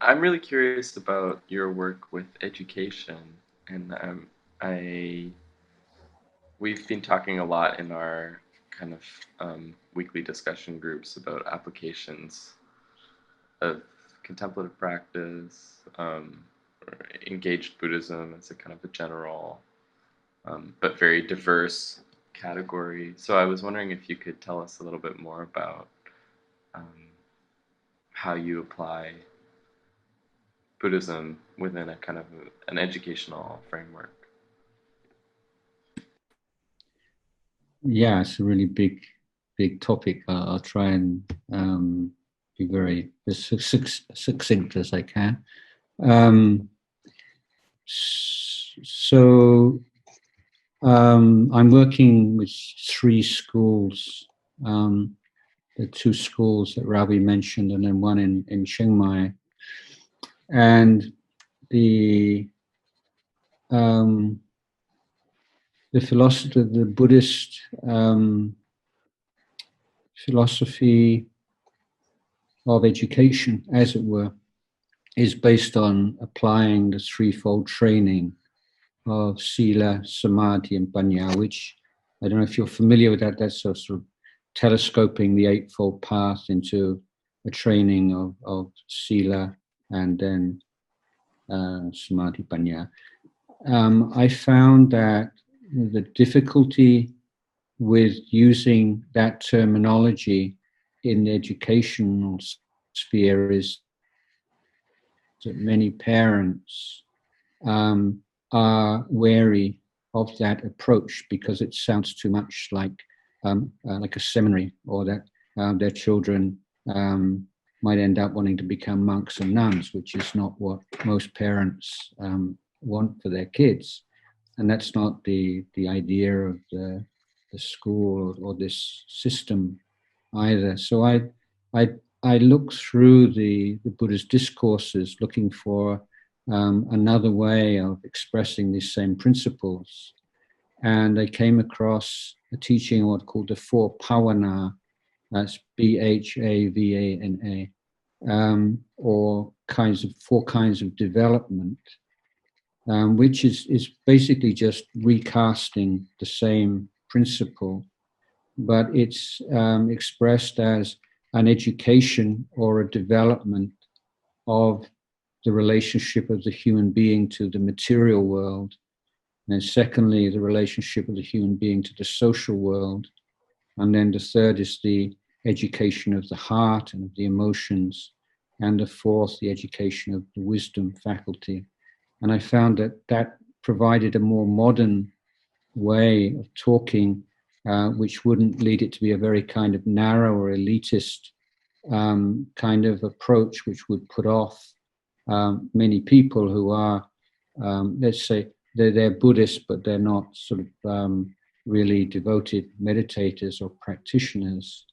I'm really curious about your work with education, and I we've been talking a lot in our kind of weekly discussion groups about applications of contemplative practice, or engaged Buddhism as a kind of a general, but very diverse category. So I was wondering if you could tell us a little bit more about um, how you apply Buddhism within a kind of an educational framework. Yeah, it's a really big topic. I'll try and be very as succinct as I can. Um, so I'm working with three schools. The two schools that Ravi mentioned, and then one in Chiang Mai. And the um, the philosophy, the Buddhist philosophy of education, as it were, is based on applying the threefold training of Sila, Samadhi, and Panya, which I don't know if you're familiar with that. That's sort of telescoping the Eightfold Path into a training of Sila and then Samadhi, Panya. I found that the difficulty with using that terminology in the educational sphere is that many parents are wary of that approach because it sounds too much like a seminary, or that their children might end up wanting to become monks and nuns, which is not what most parents want for their kids. And that's not the idea of the school or this system either. So I looked through the Buddha's discourses looking for another way of expressing these same principles. And I came across a teaching what called the Four Pavana, that's Bhavana, or four kinds of development, which is basically just recasting the same principle, but it's expressed as an education or a development of the relationship of the human being to the material world. And then secondly, the relationship of the human being to the social world. And then the third is the education of the heart and of the emotions. And the fourth, the education of the wisdom faculty. And I found that that provided a more modern way of talking, which wouldn't lead it to be a very kind of narrow or elitist kind of approach, which would put off many people who are, let's say, they're Buddhist, but they're not sort of really devoted meditators or practitioners.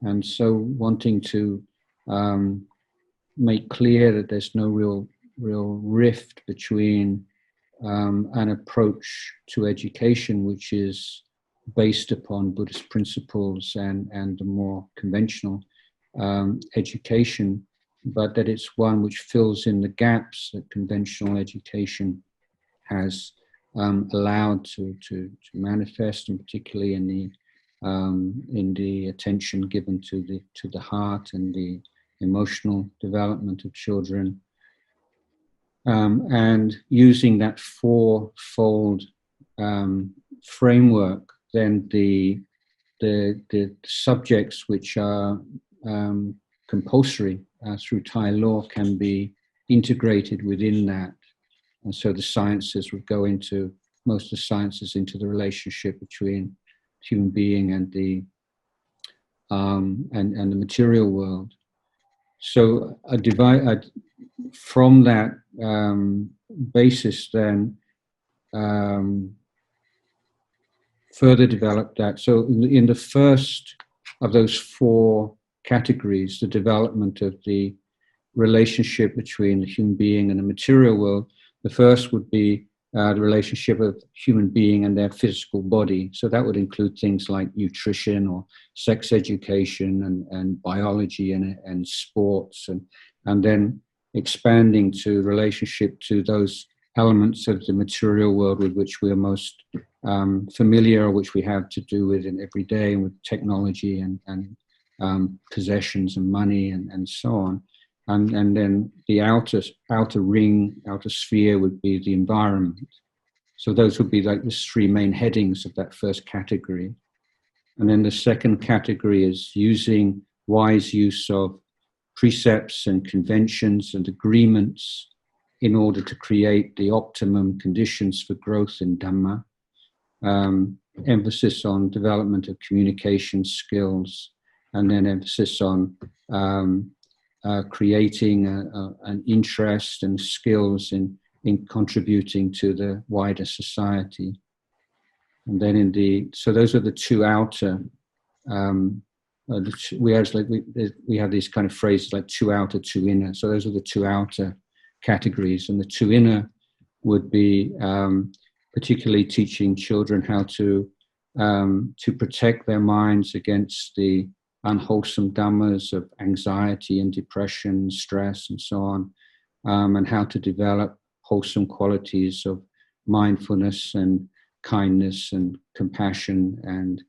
And so wanting to make clear that there's no real rift between an approach to education which is based upon Buddhist principles and the more conventional education, but that it's one which fills in the gaps that conventional education has allowed to manifest, and particularly in the attention given to the heart and the emotional development of children, and using that fourfold framework, then the subjects which are compulsory through Thai law can be integrated within that. And so the sciences would go into, most of the sciences, into the relationship between human being and the material world. So from that basis, then further develop that. So in the first of those four categories, the development of the relationship between the human being and the material world, the first would be the relationship of human being and their physical body. So that would include things like nutrition or sex education and biology and sports. And then expanding to relationship to those elements of the material world with which we are most familiar, which we have to do with in every day, with technology and possessions and money and so on. And then the outer ring, outer sphere would be the environment. So those would be like the three main headings of that first category. And then the second category is using wise use of precepts and conventions and agreements in order to create the optimum conditions for growth in Dhamma. Emphasis on development of communication skills, and then emphasis on creating an interest and skills in contributing to the wider society. And then so those are the two outer, we have these kind of phrases like two outer, two inner. So those are the two outer categories, and the two inner would be particularly teaching children how to protect their minds against the unwholesome dhammas of anxiety and depression, stress, and so on, and how to develop wholesome qualities of mindfulness and kindness and compassion and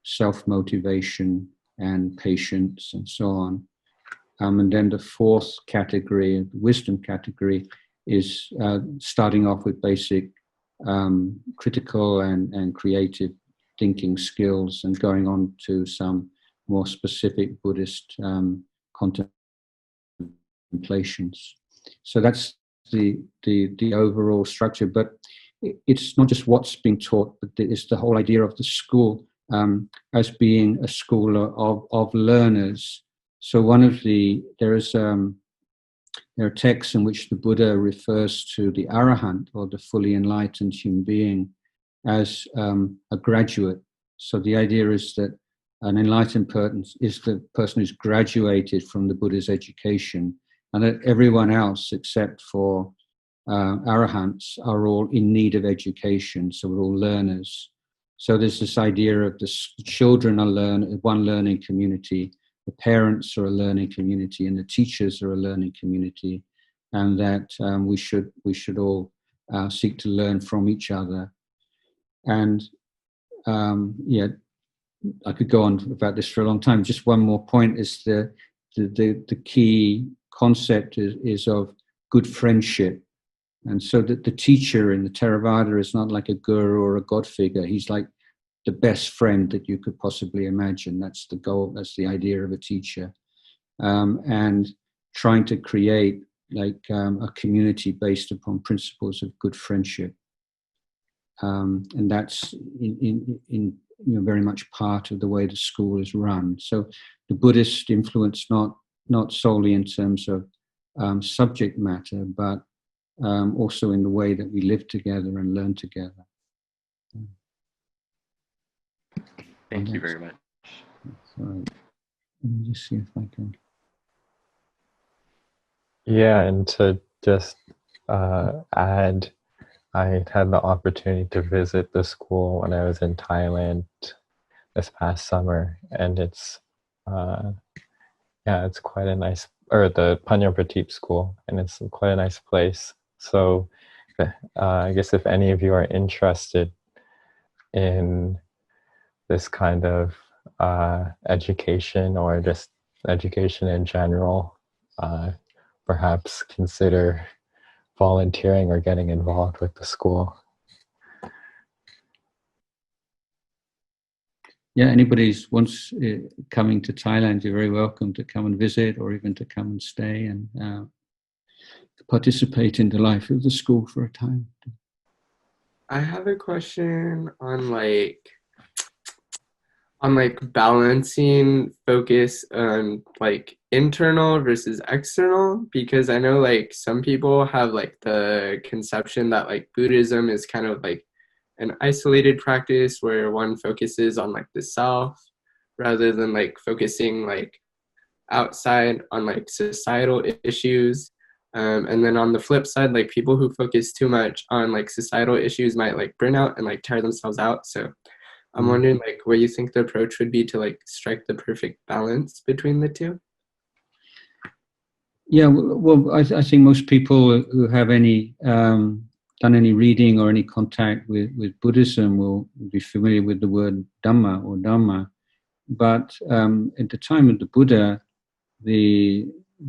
self-motivation and patience and so on. And then the fourth category, wisdom category, is starting off with basic critical and creative thinking skills and going on to some more specific Buddhist contemplations. So that's the overall structure, but it's not just what's being taught, but it's the whole idea of the school as being a school of learners. So there are texts in which the Buddha refers to the arahant, or the fully enlightened human being, as a graduate. So the idea is that an enlightened person is the person who's graduated from the Buddha's education, and that everyone else except for arahants are all in need of education. So we're all learners. So there's this idea of the children are one learning community, the parents are a learning community, and the teachers are a learning community, and that we should all seek to learn from each other. And I could go on about this for a long time. Just one more point is the key concept is of good friendship. And so that the teacher in the Theravada is not like a guru or a god figure. He's like the best friend that you could possibly imagine. That's the goal. That's the idea of a teacher. And trying to create like a community based upon principles of good friendship. And that's in very much part of the way the school is run. So the Buddhist influence not solely in terms of subject matter, but also in the way that we live together and learn together. Thank you very much. Let me just see if I can. Yeah, and to just add, I had the opportunity to visit the school when I was in Thailand this past summer, and it's quite a nice, or the Panyapratip school, and it's quite a nice place. So I guess if any of you are interested in this kind of education, or just education in general, perhaps consider volunteering or getting involved with the school. Yeah, anybody wants coming to Thailand, you're very welcome to come and visit, or even to come and stay and participate in the life of the school for a time. I have a question on balancing focus on like internal versus external, because I know like some people have like the conception that like Buddhism is kind of like an isolated practice where one focuses on like the self rather than like focusing like outside on like societal issues. And then on the flip side, like people who focus too much on like societal issues might like burn out and like tire themselves out. So I'm wondering like what you think the approach would be to like strike the perfect balance between the two. Yeah, well, I think most people who have any done any reading or any contact with Buddhism will be familiar with the word Dhamma or Dhamma. But at the time of the Buddha, the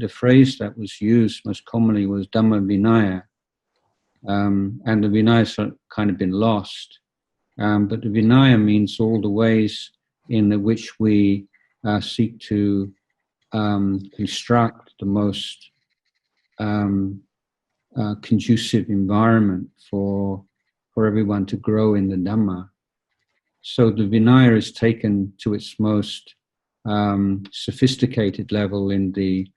phrase that was used most commonly was Dhamma Vinaya, and the Vinayas have kind of been lost. But the Vinaya means all the ways in which we seek to construct the most conducive environment for everyone to grow in the Dhamma. So the Vinaya is taken to its most sophisticated level in the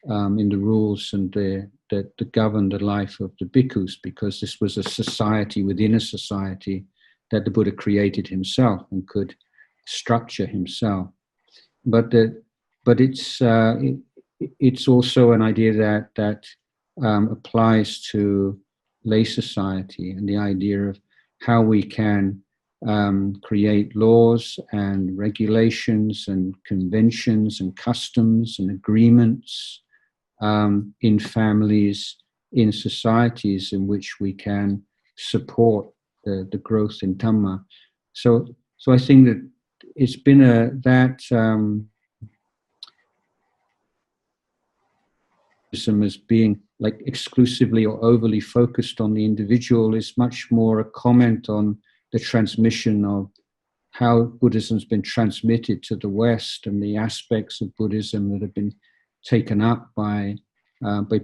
rules and that govern the life of the bhikkhus, because this was a society within a society that the Buddha created himself and could structure himself. But it's also an idea that applies to lay society, and the idea of how we can create laws and regulations and conventions and customs and agreements in families, in societies in which we can support the growth in Dhamma. So I think that it's been as being like exclusively or overly focused on the individual is much more a comment on the transmission of how Buddhism's been transmitted to the West and the aspects of Buddhism that have been taken up by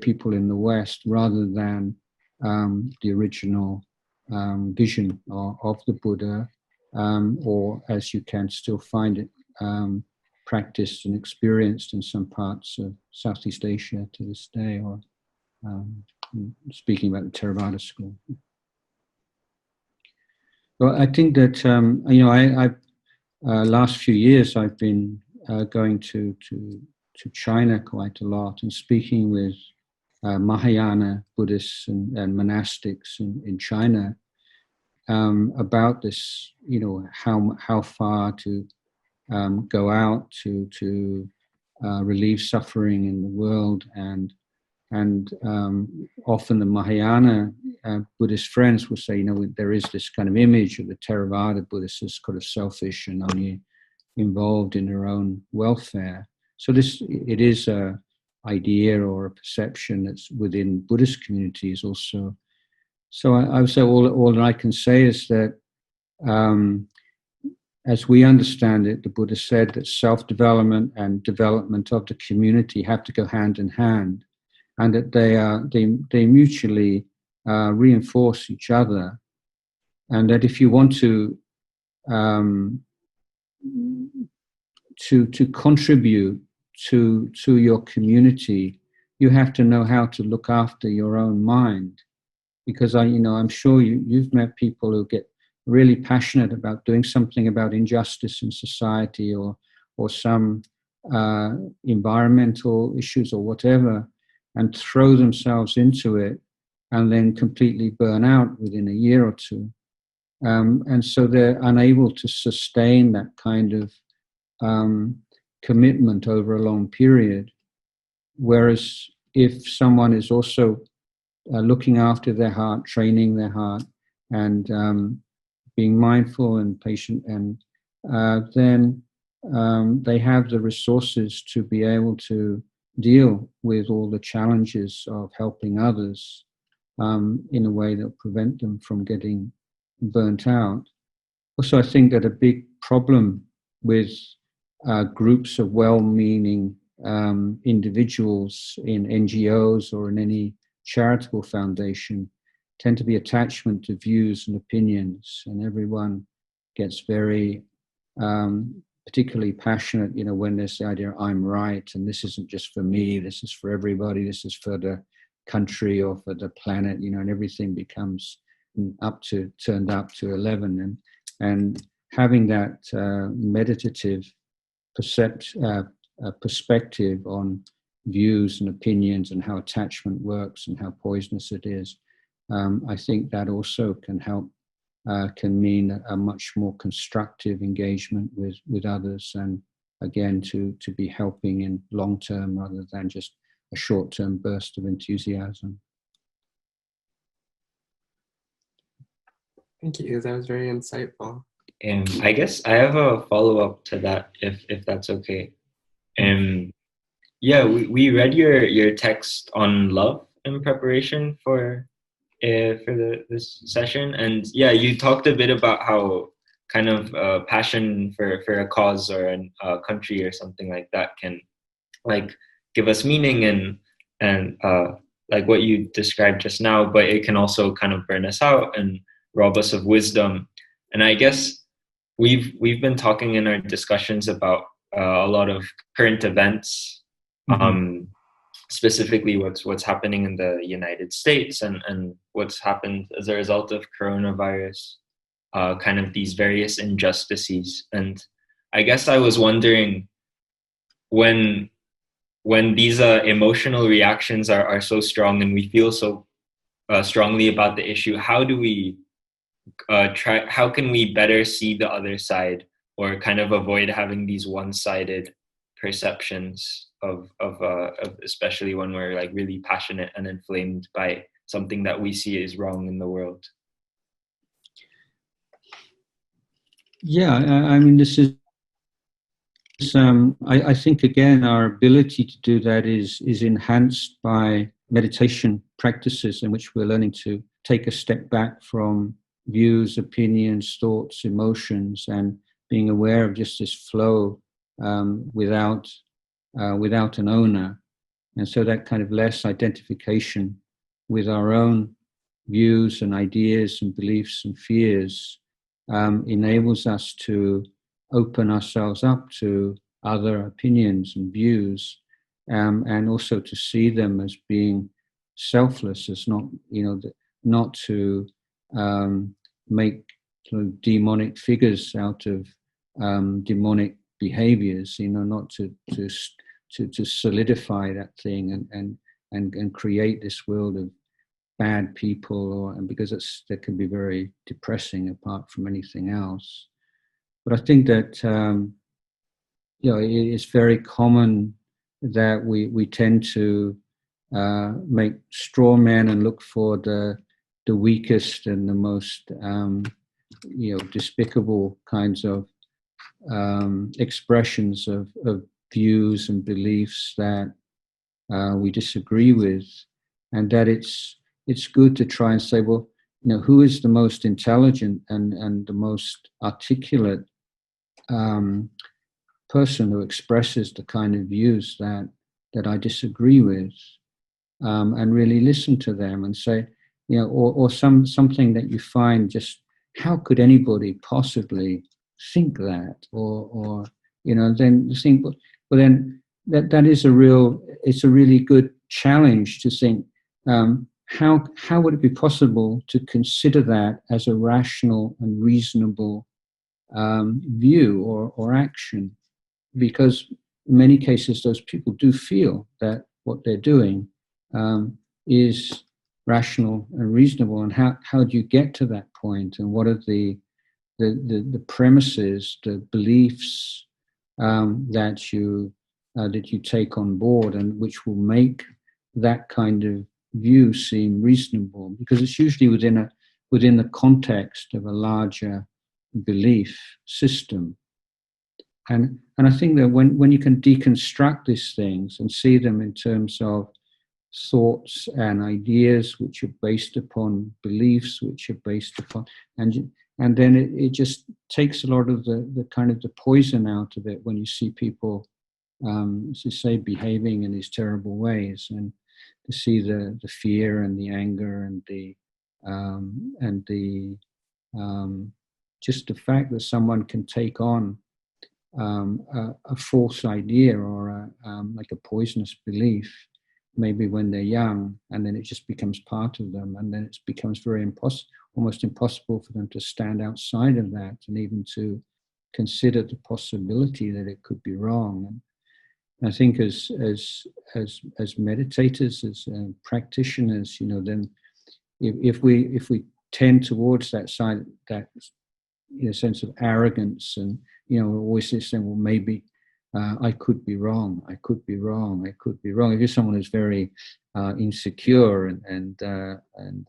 people in the West, rather than the original vision of the Buddha, or as you can still find it practiced and experienced in some parts of Southeast Asia to this day, or speaking about the Theravada school. Well, I think that I've last few years I've been going to China quite a lot and speaking with Mahayana Buddhists and monastics in China about this. How far to go out to relieve suffering in the world, and often the Mahayana Buddhist friends will say, there is this kind of image of the Theravada Buddhists as kind of selfish and only involved in their own welfare. So it is a idea or a perception that's within Buddhist communities also. So I would say all that I can say is that as we understand it, the Buddha said that self-development and development of the community have to go hand in hand, and that they mutually reinforce each other, and that if you want to contribute to your community, you have to know how to look after your own mind, because I'm sure you've met people who get really passionate about doing something about injustice in society or some environmental issues or whatever, and throw themselves into it and then completely burn out within a year or two. And so they're unable to sustain that kind of commitment over a long period. Whereas if someone is also looking after their heart, training their heart, and being mindful and patient, and then they have the resources to be able to deal with all the challenges of helping others in a way that will prevent them from getting burnt out. Also, I think that a big problem with groups of well-meaning individuals in NGOs or in any charitable foundation tend to be attachment to views and opinions, and everyone gets very particularly passionate, when there's the idea I'm right and this isn't just for me, this is for everybody, this is for the country or for the planet, and everything becomes turned up to 11, and having that meditative perspective on views and opinions and how attachment works and how poisonous it is, I think that also can help, can mean a much more constructive engagement with others, and again to be helping in long term rather than just short-term burst of enthusiasm. Thank you. That was very insightful. I guess I have a follow-up to that, if that's okay. Yeah, we read your text on love in preparation for this session, and yeah, you talked a bit about how kind of passion for a cause or a country or something like that can like give us meaning and like what you described just now, but it can also kind of burn us out and rob us of wisdom. And I guess we've been talking in our discussions about a lot of current events, specifically what's happening in the United States and what's happened as a result of coronavirus, kind of these various injustices. And I guess I was wondering, when these emotional reactions are so strong and we feel so strongly about the issue, how do we how can we better see the other side, or kind of avoid having these one-sided perceptions of especially when we're like really passionate and inflamed by something that we see is wrong in the world? Yeah, I mean, this is I think again our ability to do that is enhanced by meditation practices in which we're learning to take a step back from views, opinions, thoughts, emotions, and being aware of just this flow without an owner. And so that kind of less identification with our own views and ideas and beliefs and fears enables us to open ourselves up to other opinions and views, and also to see them as being selfless, as not to make sort of demonic figures out of demonic behaviors, not to solidify that thing and create this world of bad people, and because that can be very depressing apart from anything else. But I think that it's very common that we tend to make straw men and look for the weakest and the most despicable kinds of expressions of views and beliefs that we disagree with, and that it's good to try and say, well, who is the most intelligent and the most articulate person who expresses the kind of views that I disagree with, and really listen to them and say, or something that you find just, how could anybody possibly think that, or then think, well then that is it's a really good challenge to think, how would it be possible to consider that as a rational and reasonable view or action? Because in many cases those people do feel that what they're doing is rational and reasonable, and how do you get to that point, and what are the premises, the beliefs that you take on board, and which will make that kind of view seem reasonable, because it's usually within the context of a larger belief system. And I think that when you can deconstruct these things and see them in terms of thoughts and ideas which are based upon beliefs which are based upon, and then it just takes a lot of the kind of the poison out of it when you see people, as you say, behaving in these terrible ways, and to see the fear and the anger and the just the fact that someone can take on a false idea or like a poisonous belief, maybe when they're young, and then it just becomes part of them, and then it becomes very almost impossible for them to stand outside of that and even to consider the possibility that it could be wrong. And I think as meditators, as practitioners, then if we tend towards that side, that sense of arrogance, and we're always saying, well, maybe I could be wrong. I could be wrong. I could be wrong. If you're someone who's very insecure and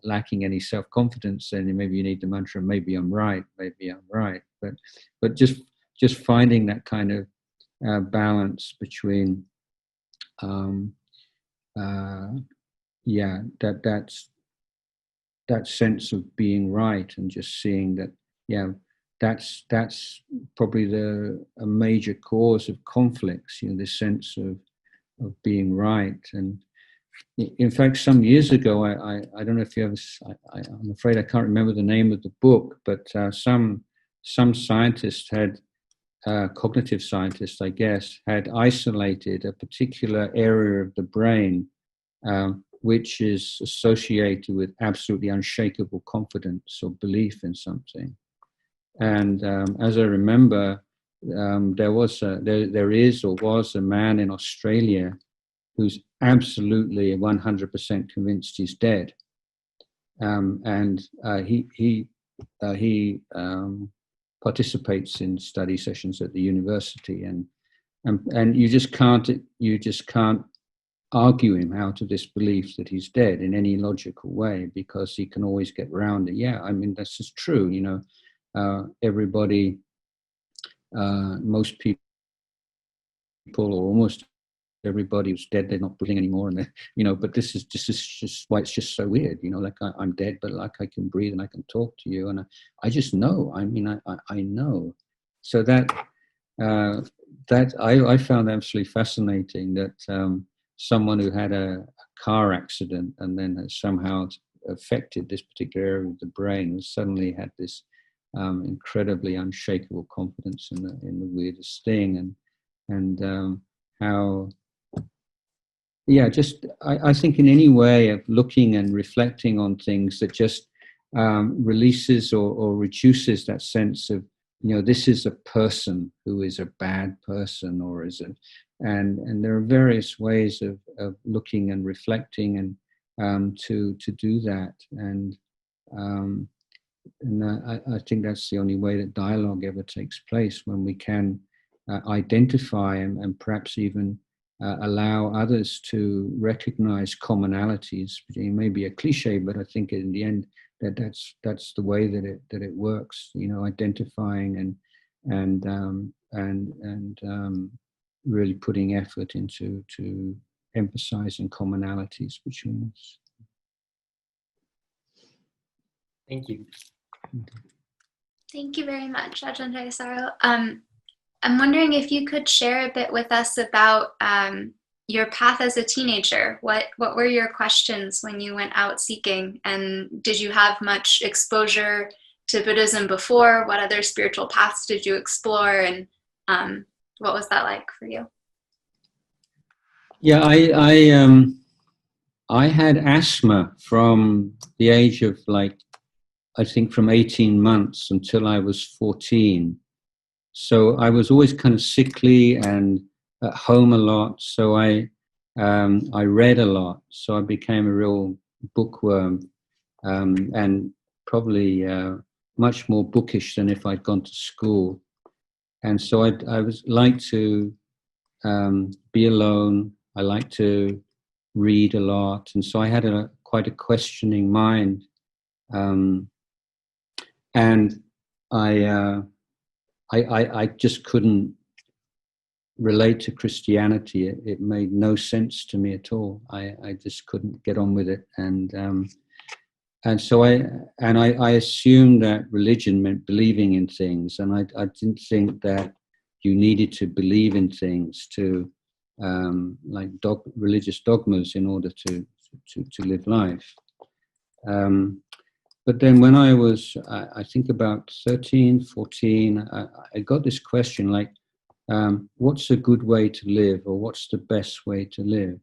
lacking any self-confidence, then maybe you need the mantra, maybe I'm right, maybe I'm right. But just finding that kind of balance between that sense of being right and just seeing that, that's probably a major cause of conflicts, this sense of being right. And in fact, some years ago, I don't know if you ever, I'm afraid I can't remember the name of the book, but some scientists had, cognitive scientists, I guess, had isolated a particular area of the brain which is associated with absolutely unshakable confidence or belief in something. And as I remember, there is or was a man in Australia who's absolutely 100% convinced he's dead. And he participates in study sessions at the university, and you just can't argue him out of this belief that he's dead in any logical way, because he can always get around it. Yeah, I mean, that's just true. Everybody, most people, or almost everybody who's dead, they're not breathing anymore, and but this is just why it's just so weird. Like I'm dead, but like I can breathe and I can talk to you, and I just know. I mean, I know. So that I found absolutely fascinating, that someone who had a car accident and then has somehow affected this particular area of the brain suddenly had this incredibly unshakable confidence in the weirdest thing, and how. Yeah, just I think in any way of looking and reflecting on things that just releases or reduces that sense of, this is a person who is a bad person, or is and there are various ways of looking and reflecting and to do that, and I think that's the only way that dialogue ever takes place, when we can identify and perhaps even allow others to recognize commonalities. It may be a cliche, but I think in the end that's the way that it works. Identifying and really putting effort into emphasizing commonalities between us. Thank you. Thank you very much, Ajahn Jayasaro. I'm wondering if you could share a bit with us about your path as a teenager. What were your questions when you went out seeking? And did you have much exposure to Buddhism before? What other spiritual paths did you explore? And what was that like for you? Yeah, I had asthma from the age of I think from 18 months until I was 14. So I was always kind of sickly and at home a lot. So I read a lot. So I became a real bookworm, and probably much more bookish than if I'd gone to school. And so I was like to be alone. I like to read a lot, and so I had quite a questioning mind, and I just couldn't relate to Christianity. It made no sense to me at all. I just couldn't get on with it, and so I assumed that religion meant believing in things, and I didn't think that you needed to believe in things to religious dogmas in order to live life. But then when I was, I think about 13, 14, I got this question what's a good way to live, or what's the best way to live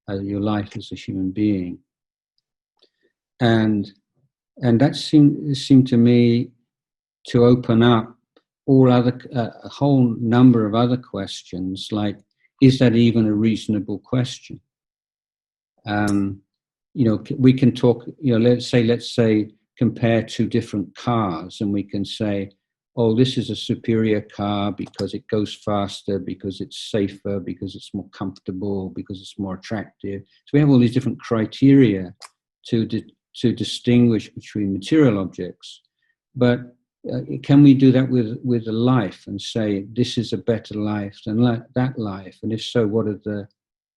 your life as a human being? And that seemed to me to open up a whole number of other questions, like, is that even a reasonable question? We can talk, let's say compare two different cars, and we can say, oh, this is a superior car because it goes faster, because it's safer, because it's more comfortable, because it's more attractive. So we have all these different criteria to distinguish between material objects. But can we do that with a life and say, this is a better life than that life? And if so, what are the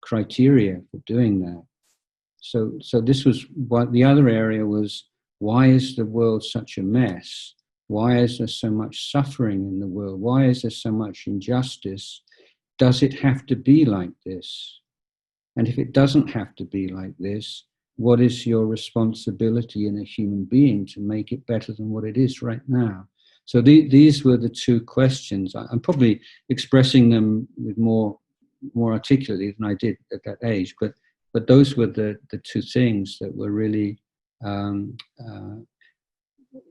criteria for doing that? So this was what the other area was. Why is the world such a mess? Why is there so much suffering in the world? Why is there so much injustice? Does it have to be like this? And if it doesn't have to be like this, what is your responsibility in a human being to make it better than what it is right now? So these were the two questions. I'm probably expressing them with more articulately than I did at that age, but those were the two things that were really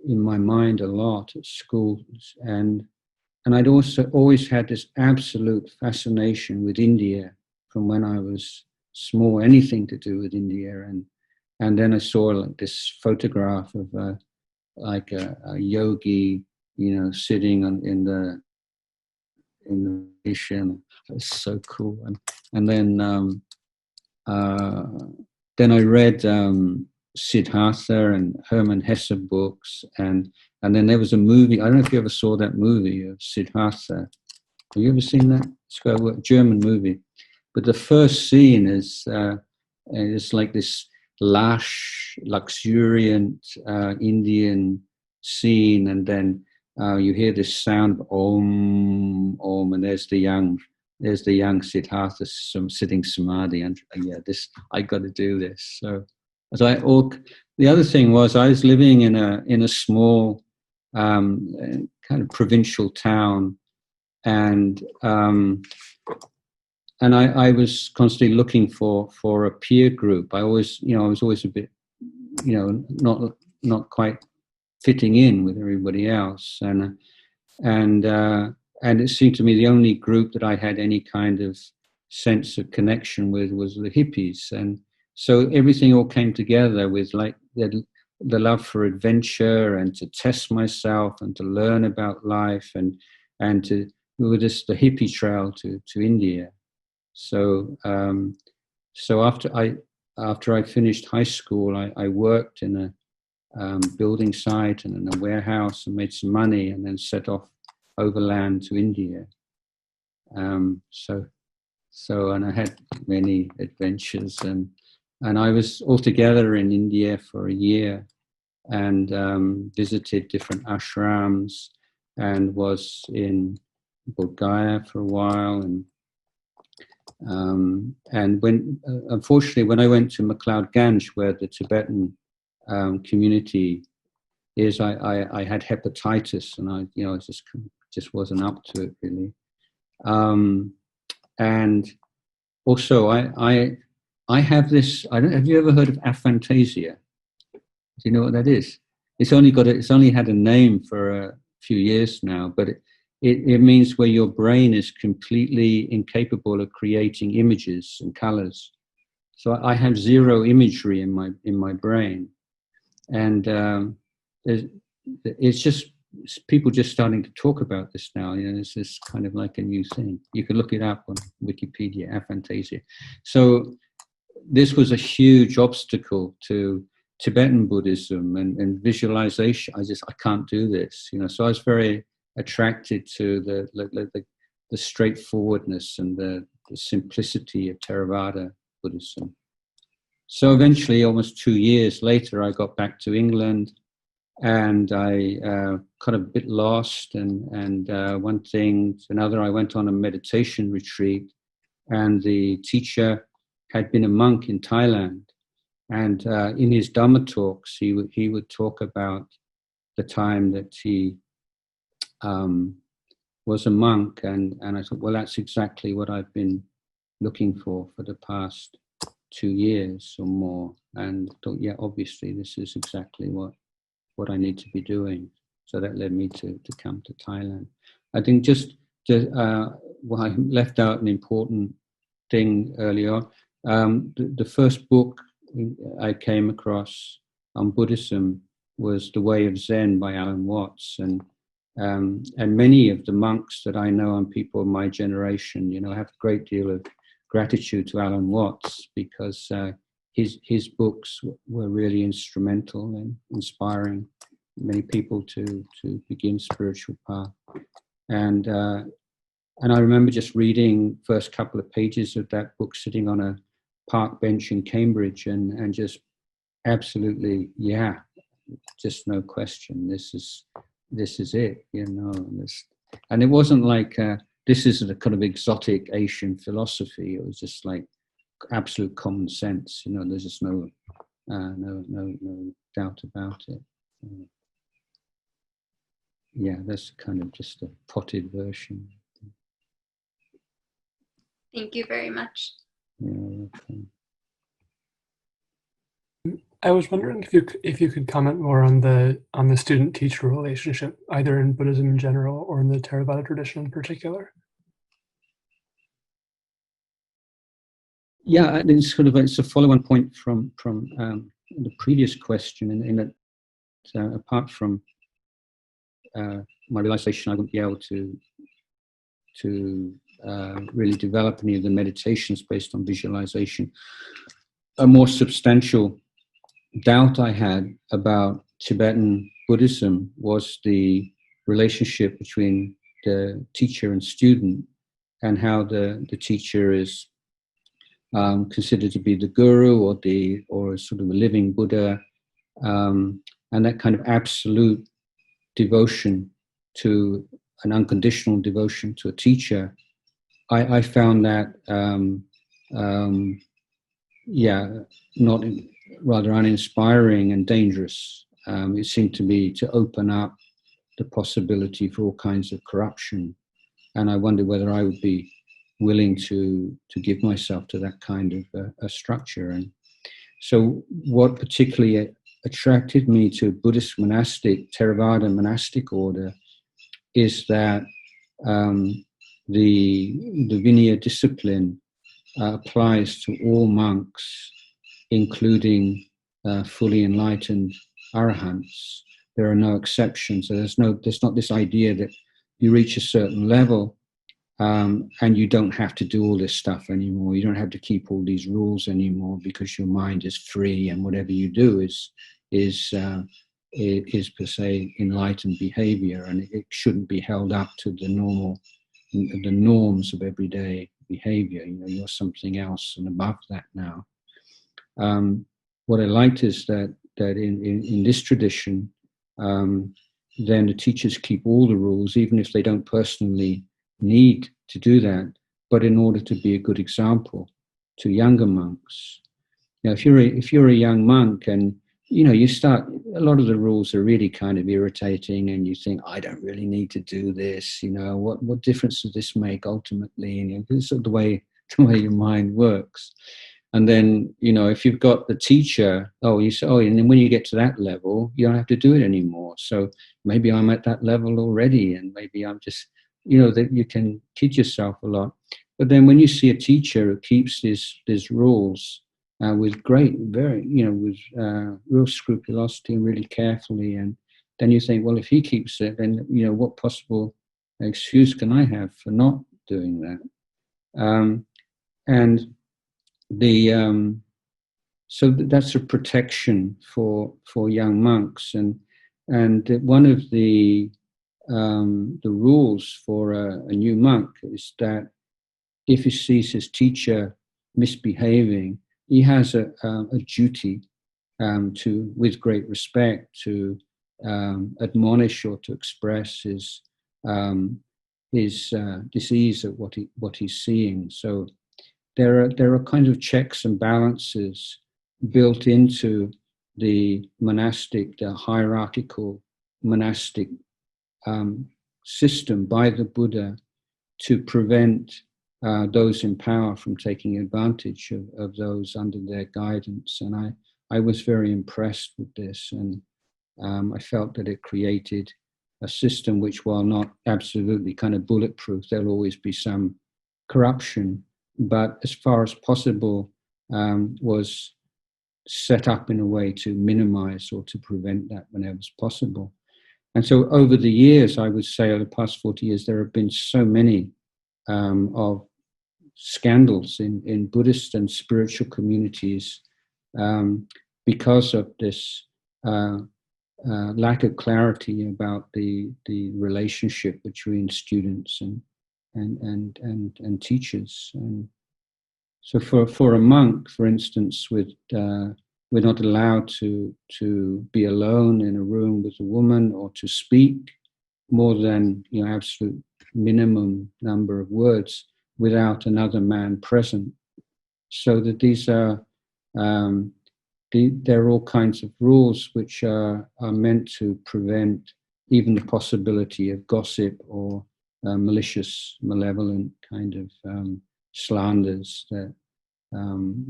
in my mind a lot at schools. And I'd also always had this absolute fascination with India from when I was small, anything to do with India. And then I saw like this photograph of a yogi, sitting in the ocean. It was so cool. And then I read Siddhartha and Hermann Hesse books, and then there was a movie. I don't know if you ever saw that movie of Siddhartha. Have you ever seen that? It's a German movie. But the first scene is like this lush, luxuriant Indian scene, and then you hear this sound of Om, Om, and there's the young Siddhartha sitting samadhi, and I got to do this. So the other thing was I was living in a small kind of provincial town, and I was constantly looking for a peer group. I was always a bit, not quite fitting in with everybody else, and it seemed to me the only group that I had any kind of sense of connection with was the hippies. And so everything all came together with like the love for adventure and to test myself and to learn about life and to with this the hippie trail to India. So after I finished high school, I worked in a building site and in a warehouse and made some money, and then set off overland to India. And I had many adventures, and I was altogether in India for a year, and visited different ashrams, and was in Bodh Gaya for a while, and when unfortunately when I went to McLeod Ganj, where the Tibetan community is, I had hepatitis, and I just wasn't up to it really. And also I have this. Have you ever heard of aphantasia? Do you know what that is? It's only had a name for a few years now, but it means where your brain is completely incapable of creating images and colors. So I have zero imagery in my brain, and it's just people just starting to talk about this now. It's this kind of like a new thing. You can look it up on Wikipedia, aphantasia. So this was a huge obstacle to Tibetan Buddhism and visualization. I can't do this, So I was very attracted to the straightforwardness and the simplicity of Theravada Buddhism. So eventually, almost 2 years later, I got back to England, and I got a bit lost, and one thing to another. I went on a meditation retreat, and the teacher had been a monk in Thailand, and in his Dhamma talks, he would talk about the time that he was a monk, and I thought, well, that's exactly what I've been looking for the past 2 years or more, and thought, yeah, obviously this is exactly what I need to be doing. So that led me to come to Thailand. I think well, I left out an important thing earlier. The first book I came across on Buddhism was The Way of Zen by Alan Watts, and And many of the monks that I know and people of my generation, you know, have a great deal of gratitude to Alan Watts, because his books were really instrumental in inspiring many people to begin spiritual path. And I remember just reading first couple of pages of that book sitting on a park bench in Cambridge, and just absolutely, yeah, just no question, this is it, you know. And it wasn't like this is a kind of exotic Asian philosophy. It was just like absolute common sense, you know. There's just no doubt about it. Yeah, that's kind of just a potted version. Thank you very much. Yeah, okay. I was wondering if you could comment more on the student-teacher relationship, either in Buddhism in general or in the Theravada tradition in particular. Yeah, and it's a follow-on point from the previous question, in that apart from my realization I wouldn't be able to really develop any of the meditations based on visualization, a more substantial doubt I had about Tibetan Buddhism was the relationship between the teacher and student, and how the teacher is considered to be the guru or sort of a living Buddha, and that kind of absolute devotion to an unconditional devotion to a teacher. I found that rather uninspiring and dangerous. It seemed to me to open up the possibility for all kinds of corruption, and I wondered whether I would be willing to give myself to that kind of a structure. And so what particularly attracted me to Buddhist monastic, Theravada monastic order, is that the Vinaya discipline applies to all monks, including fully enlightened arahants. There are no exceptions. So there's not this idea that you reach a certain level and you don't have to do all this stuff anymore. You don't have to keep all these rules anymore because your mind is free, and whatever you do is per se enlightened behavior, and it shouldn't be held up to the norms of everyday behavior. You know, you're something else and above that now. What I liked is that in this tradition, then the teachers keep all the rules, even if they don't personally need to do that, but in order to be a good example to younger monks. Now, if you're a young monk and you know, you start, a lot of the rules are really kind of irritating, and you think, I don't really need to do this, you know, what difference does this make ultimately? And this is sort of the way your mind works. And then, you know, if you've got the teacher, you say, and then when you get to that level, you don't have to do it anymore. So maybe I'm at that level already, and maybe I'm just, you know, that you can kid yourself a lot. But then when you see a teacher who keeps these rules with great, very, you know, with real scrupulosity and really carefully, and then you think, well, if he keeps it, then, you know, what possible excuse can I have for not doing that? And so that's a protection for young monks, and one of the rules for a new monk is that if he sees his teacher misbehaving, he has a duty to, with great respect, to admonish or to express his disease at what he's seeing. So there are kinds of checks and balances built into the hierarchical monastic system by the Buddha to prevent those in power from taking advantage of those under their guidance. And I was very impressed with this, and I felt that it created a system which, while not absolutely kind of bulletproof, there'll always be some corruption, but as far as possible was set up in a way to minimize or to prevent that whenever it's possible. And so over the years, I would say over the past 40 years, there have been so many of scandals in Buddhist and spiritual communities because of this lack of clarity about the relationship between students and teachers. And so for a monk, for instance, we're not allowed to be alone in a room with a woman or to speak more than absolute minimum number of words without another man present. So that these are there are all kinds of rules which are meant to prevent even the possibility of gossip or malicious, malevolent kind of slanders that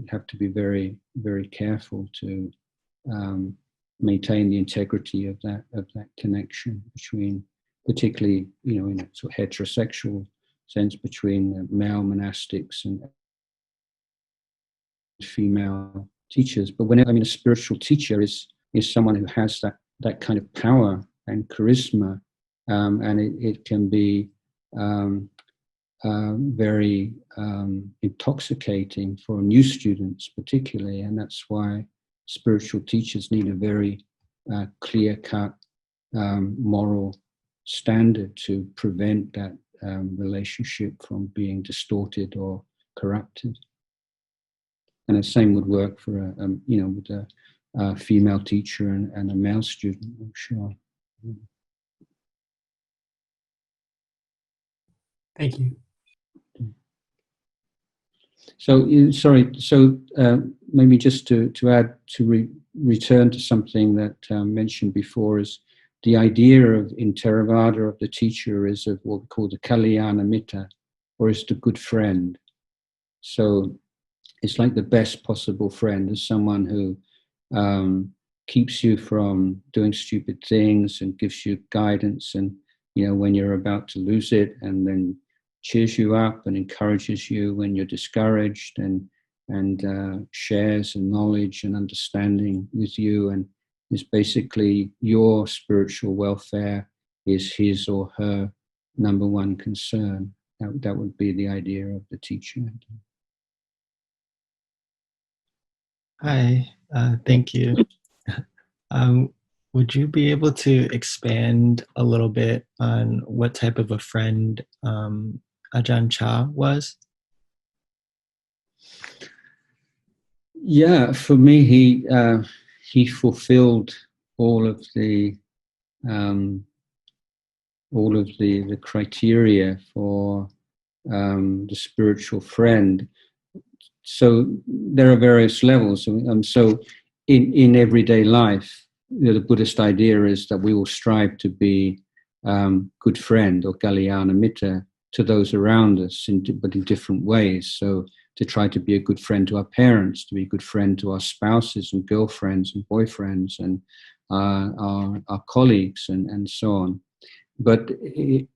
have to be very, very careful to maintain the integrity of that connection between, particularly in a sort of heterosexual sense, between male monastics and female teachers. But whenever a spiritual teacher is someone who has that kind of power and charisma, and it can be very intoxicating for new students particularly, and that's why spiritual teachers need a very clear-cut moral standard to prevent that relationship from being distorted or corrupted. And the same would work for with a female teacher and a male student, I'm sure. Thank you. So, sorry. So maybe just to add, return to something that mentioned before, is the idea of in Theravada of the teacher is of what we call the Kalyana Mitta, or is the good friend. So it's like the best possible friend, is someone who keeps you from doing stupid things and gives you guidance, and when you're about to lose it, and then cheers you up and encourages you when you're discouraged, and shares knowledge and understanding with you, and is basically your spiritual welfare is his or her number one concern. That would be the idea of the teacher. Hi, thank you. Would you be able to expand a little bit on what type of a friend Ajahn Chah was? Yeah, for me, he fulfilled all of the criteria for the spiritual friend. So there are various levels. So in everyday life, the Buddhist idea is that we will strive to be good friend or Kalyana Mitta to those around us, but in different ways. So to try to be a good friend to our parents, to be a good friend to our spouses and girlfriends and boyfriends and our colleagues and so on. But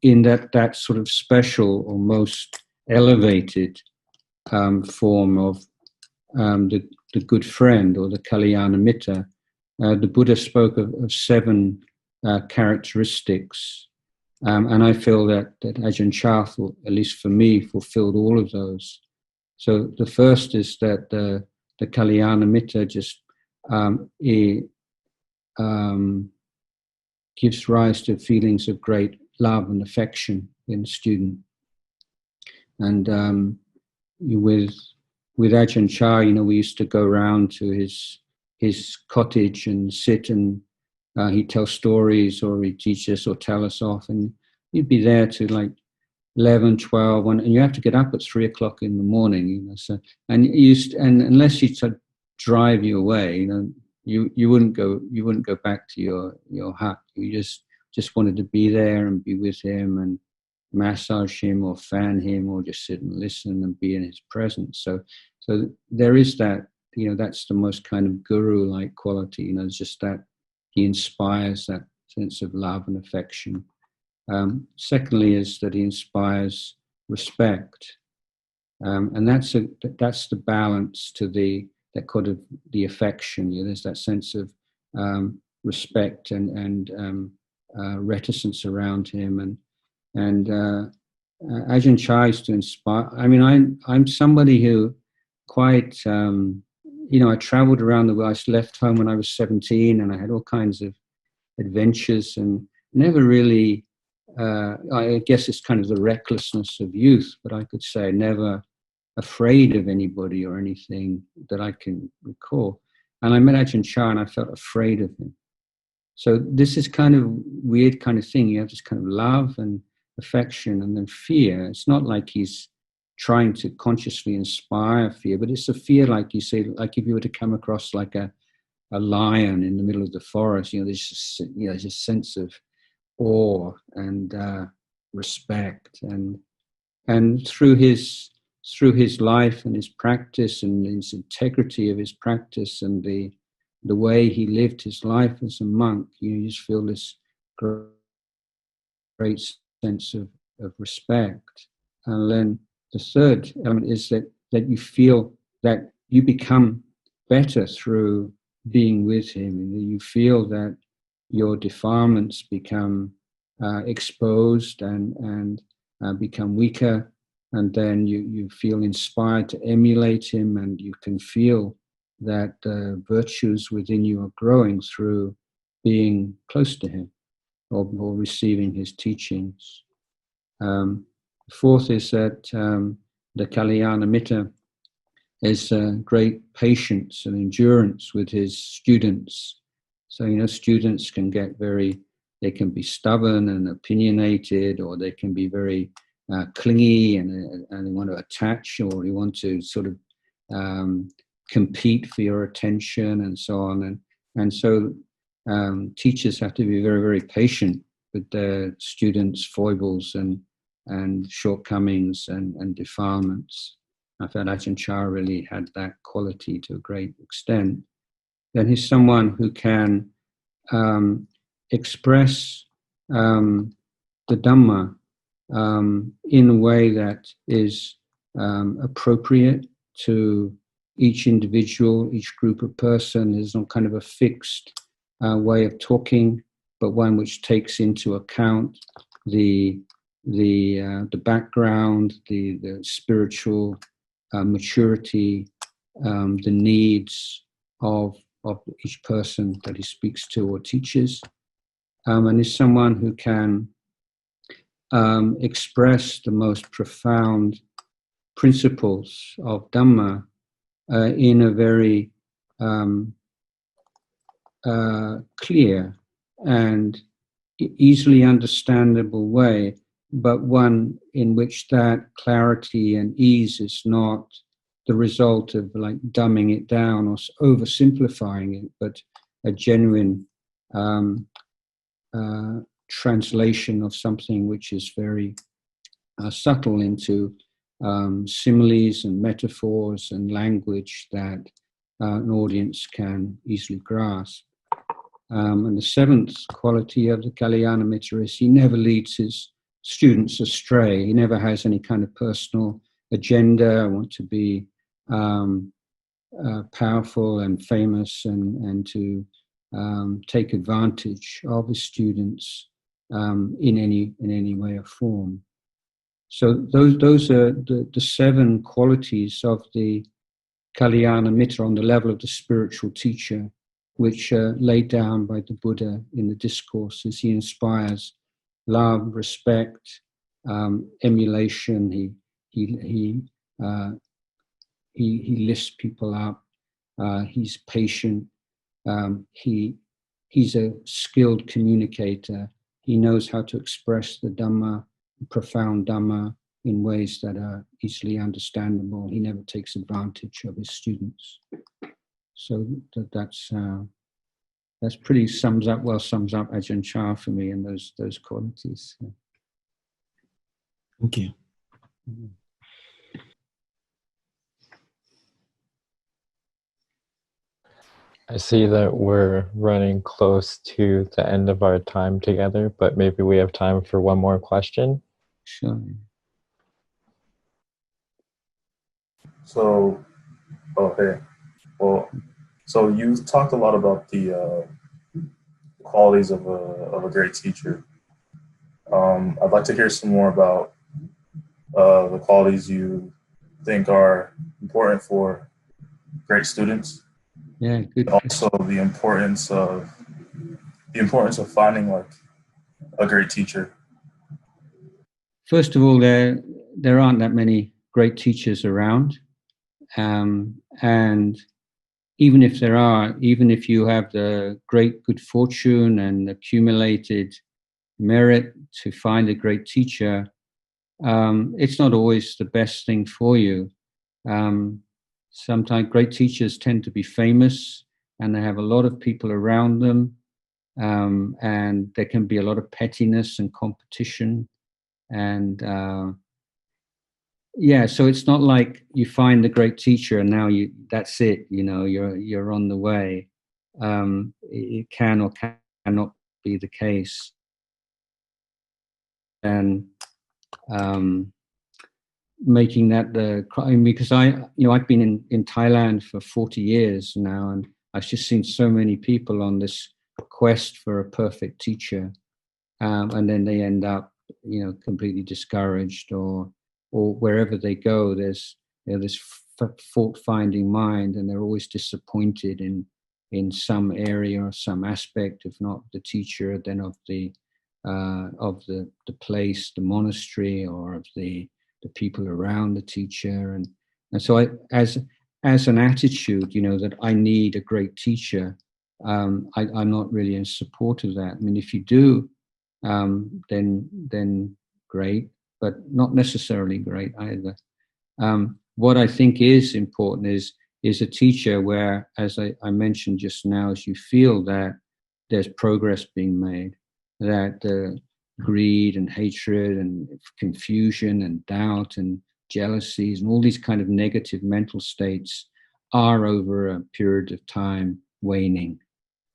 in that sort of special or most elevated form of the good friend or the Kalyana Mitta, the Buddha spoke of 7 characteristics, and I feel that Ajahn Chah, at least for me, fulfilled all of those. So the first is that the Kalyana Mitta just gives rise to feelings of great love and affection in the student. And with Ajahn Chah, we used to go around to his cottage and sit, and he'd tell stories, or he'd teach us or tell us off, and he'd be there to like 11, 12, and you have to get up at 3 o'clock in the morning, So, and unless he would drive you away, you wouldn't go back to your hut. You just wanted to be there and be with him and massage him or fan him or just sit and listen and be in his presence. So there is that, that's the most kind of guru-like quality, it's just that he inspires that sense of love and affection. Secondly is that he inspires respect, and that's the balance to that kind of the affection. There's that sense of respect and reticence around him, and Ajahn Chah used to inspire. I mean, I'm somebody who quite, I traveled around the world. I left home when I was 17, and I had all kinds of adventures, and never really, I guess it's kind of the recklessness of youth, but I could say never afraid of anybody or anything that I can recall. And I met Ajahn Chah, and I felt afraid of him. So this is kind of weird kind of thing. You have this kind of love and affection and then fear. It's not like he's trying to consciously inspire fear, but it's a fear, like you say, like if you were to come across like a lion in the middle of the forest, there's just, a sense of awe and respect, and through his life and his practice and his integrity of his practice and the way he lived his life as a monk, you just feel this great sense of respect. And then the third element is that you feel that you become better through being with him. You feel that your defilements become exposed and become weaker, and then you feel inspired to emulate him, and you can feel that virtues within you are growing through being close to him or receiving his teachings. Fourth is that the Kalyana Mitta is great patience and endurance with his students. So, students can get they can be stubborn and opinionated, or they can be very clingy and they want to attach, or they want to sort of compete for your attention and so on. And so teachers have to be very, very patient with their students' foibles and shortcomings and defilements. I found Ajahn Chah really had that quality to a great extent. Then he's someone who can express the Dhamma in a way that is appropriate to each individual, each group of person. There's not kind of a fixed way of talking, but one which takes into account the background, the spiritual maturity, the needs of each person that he speaks to or teaches, and is someone who can express the most profound principles of Dhamma in a very clear and easily understandable way, but one in which that clarity and ease is not the result of like dumbing it down or oversimplifying it, but a genuine translation of something which is very subtle into similes and metaphors and language that an audience can easily grasp. And the seventh quality of the Kalyana Mitta is he never leads his students astray. He never has any kind of personal agenda. I want to be powerful and famous and to take advantage of his students in any way or form. So those are the seven qualities of the Kalyana Mitta on the level of the spiritual teacher, which are laid down by the Buddha in the discourses. He inspires love, respect, emulation. He lifts people up. He's patient. He's a skilled communicator. He knows how to express the Dhamma, profound Dhamma, in ways that are easily understandable. He never takes advantage of his students. So that's pretty sums up Ajahn Chah for me and those qualities. Yeah. Thank you. I see that we're running close to the end of our time together, but maybe we have time for one more question. Sure. So, okay. Well, so you talked a lot about the qualities of a great teacher. I'd like to hear some more about the qualities you think are important for great students. Yeah, good. Also, the importance of finding like a great teacher. First of all, there aren't that many great teachers around, and even if there are, even if you have the great good fortune and accumulated merit to find a great teacher, it's not always the best thing for you. Sometimes great teachers tend to be famous and they have a lot of people around them, and there can be a lot of pettiness and competition. And yeah, so it's not like you find a great teacher and now that's it, you're on the way. It can or cannot be the case. And making that because I've been in Thailand for 40 years now, and I've just seen so many people on this quest for a perfect teacher, and then they end up completely discouraged, or wherever they go there's this fault-finding mind, and they're always disappointed in some area or some aspect, if not the teacher, then of the place, the monastery, or of the people around the teacher. And so as an attitude, that I need a great teacher, I'm not really in support of that. I mean, if you do, then great, but not necessarily great either. What I think is important is a teacher where, as I mentioned just now, as you feel that there's progress being made, that greed and hatred and confusion and doubt and jealousies and all these kind of negative mental states are over a period of time waning.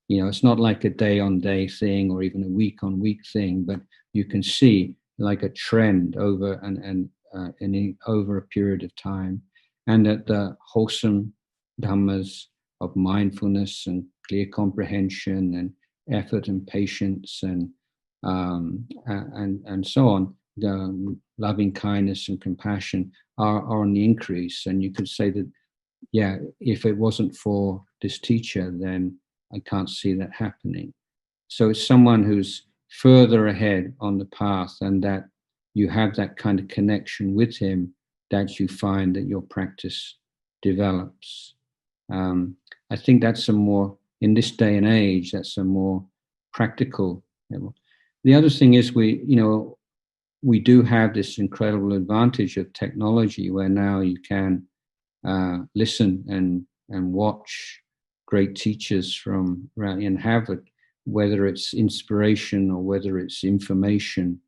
It's not like a day-on-day thing or even a week-on-week thing, but you can see like a trend over and over a period of time, and that the wholesome dhammas of mindfulness and clear comprehension and effort and patience and so on, the loving kindness and compassion are on the increase. And you could say that, yeah, if it wasn't for this teacher, then I can't see that happening. So it's someone who's further ahead on the path, and that you have that kind of connection with him, that you find that your practice develops. I think that's in this day and age, that's a more practical level. The other thing is we do have this incredible advantage of technology, where now you can listen and watch great teachers from around and have it, whether it's inspiration or whether it's information.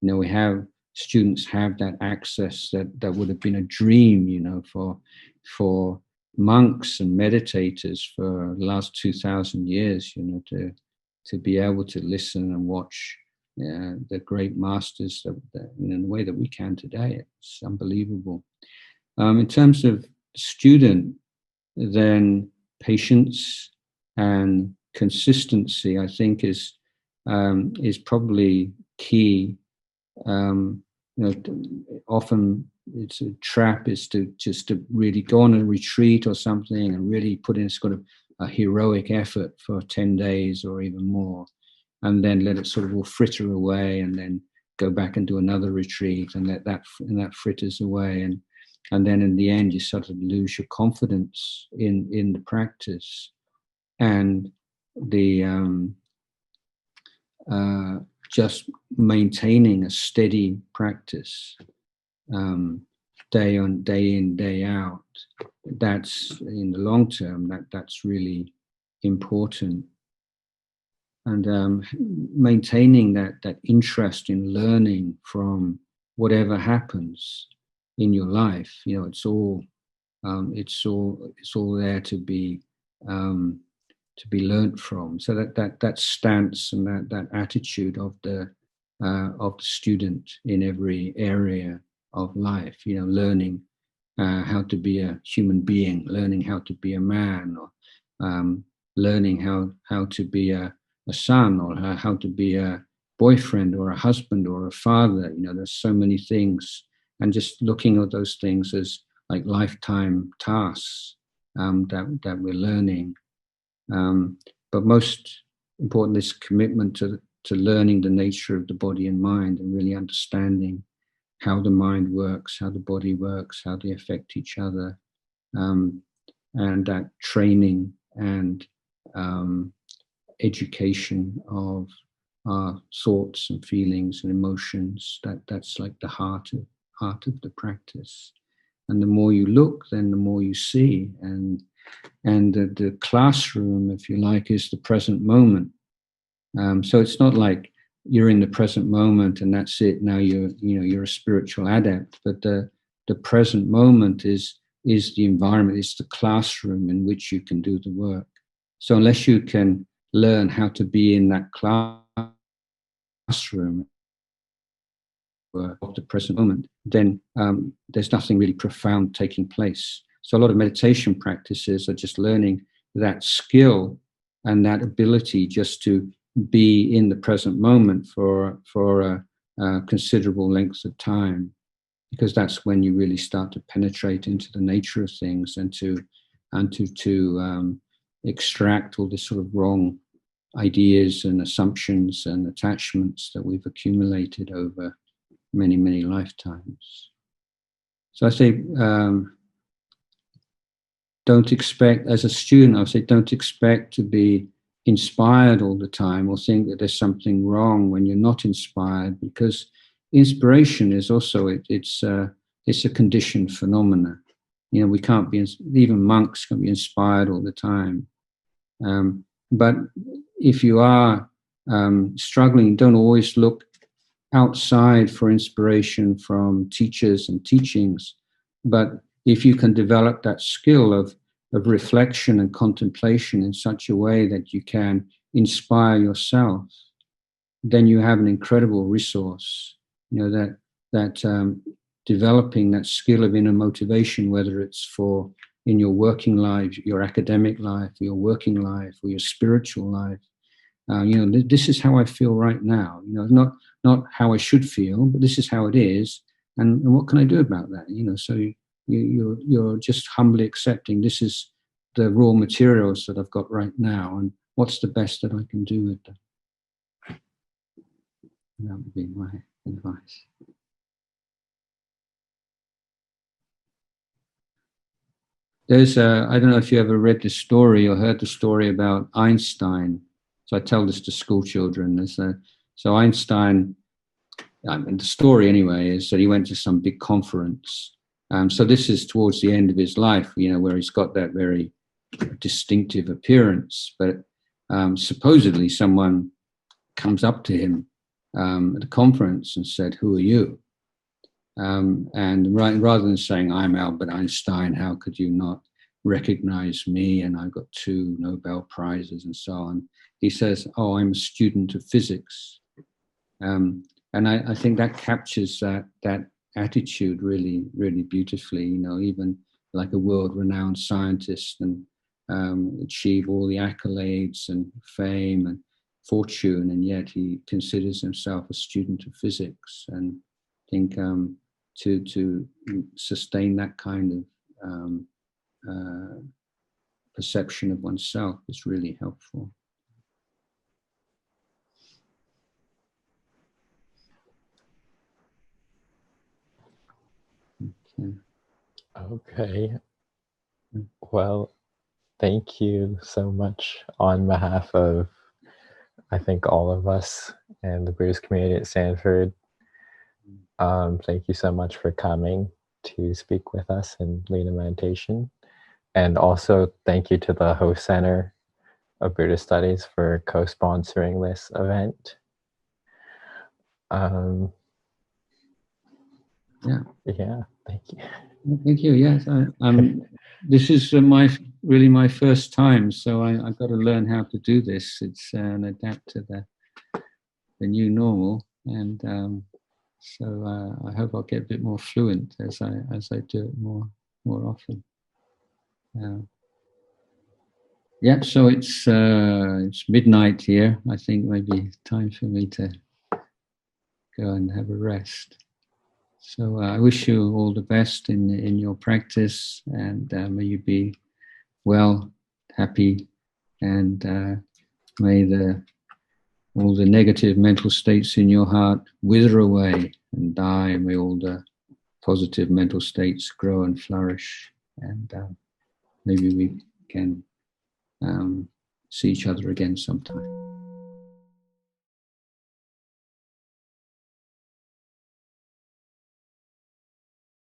We have students have that access that would have been a dream, for monks and meditators for the last 2,000 years, to be able to listen and watch the great masters in the way that we can today. It's unbelievable. In terms of student, then patience and consistency, I think, is probably key. Often it's a trap is to really go on a retreat or something and really put in sort of a heroic effort for 10 days or even more, and then let it sort of all fritter away, and then go back and do another retreat and let that fritters away, and then in the end you sort of lose your confidence in the practice, and the just maintaining a steady practice, day in, day out. That's in the long term, that's really important. And maintaining that interest in learning from whatever happens in your life. It's all there to be learnt from. So that stance and that attitude of the student in every area of life, learning how to be a human being, learning how to be a man, or learning how to be a a son, or how to be a boyfriend or a husband or a father. There's so many things, and just looking at those things as like lifetime tasks that we're learning. But most important, this commitment to learning the nature of the body and mind, and really understanding how the mind works, how the body works, how they affect each other, and that training and education of our thoughts and feelings and emotions, that's like the heart of the practice. And the more you look, then the more you see. And the classroom, if you like, is the present moment. So it's not like you're in the present moment and that's it. Now you're a spiritual adept. But the present moment is the environment, is the classroom in which you can do the work. So unless you can learn how to be in that classroom of the present moment, then there's nothing really profound taking place. So a lot of meditation practices are just learning that skill and that ability just to be in the present moment for a considerable length of time, because that's when you really start to penetrate into the nature of things and to extract all this sort of wrong ideas and assumptions and attachments that we've accumulated over many, many lifetimes. So I say, don't expect, as a student, I would say, don't expect to be inspired all the time, or think that there's something wrong when you're not inspired, because inspiration is also, it's a conditioned phenomena. We can't be, even monks can't be inspired all the time. But if you are struggling, don't always look outside for inspiration from teachers and teachings. But if you can develop that skill of reflection and contemplation in such a way that you can inspire yourself, then you have an incredible resource. That developing that skill of inner motivation, whether it's for in your working life, your academic life, your working life, or your spiritual life. This is how I feel right now. Not how I should feel, but this is how it is, and what can I do about that? So you're just humbly accepting this is the raw materials that I've got right now, and what's the best that I can do with them. That would be my advice. There's I don't know if you ever read the story or heard the story about Einstein. So I tell this to school children. So Einstein, the story anyway, is that he went to some big conference. So this is towards the end of his life, where he's got that very distinctive appearance. But supposedly someone comes up to him at the conference and said, "Who are you?" And rather than saying, "I'm Albert Einstein, how could you not recognize me? And I got 2 Nobel Prizes," and so on. He says, "Oh, I'm a student of physics." And I think that captures that attitude really, really beautifully. Even like a world-renowned scientist and achieve all the accolades and fame and fortune, and yet he considers himself a student of physics. And I think to sustain that kind of perception of oneself is really helpful. Okay. Well, thank you so much on behalf of, I think, all of us and the Buddhist community at Stanford. Thank you so much for coming to speak with us and lead a meditation. And also thank you to the host center of Buddhist Studies for co-sponsoring this event. Yeah, thank you. Thank you. Yes, this is my first time, so I've got to learn how to do this. It's and adapt to the new normal, and so I hope I'll get a bit more fluent as I do it more often. Yeah, so it's midnight here. I think maybe time for me to go and have a rest. So I wish you all the best in your practice, and may you be well, happy, and may all the negative mental states in your heart wither away and die, and may all the positive mental states grow and flourish, and maybe we can see each other again sometime.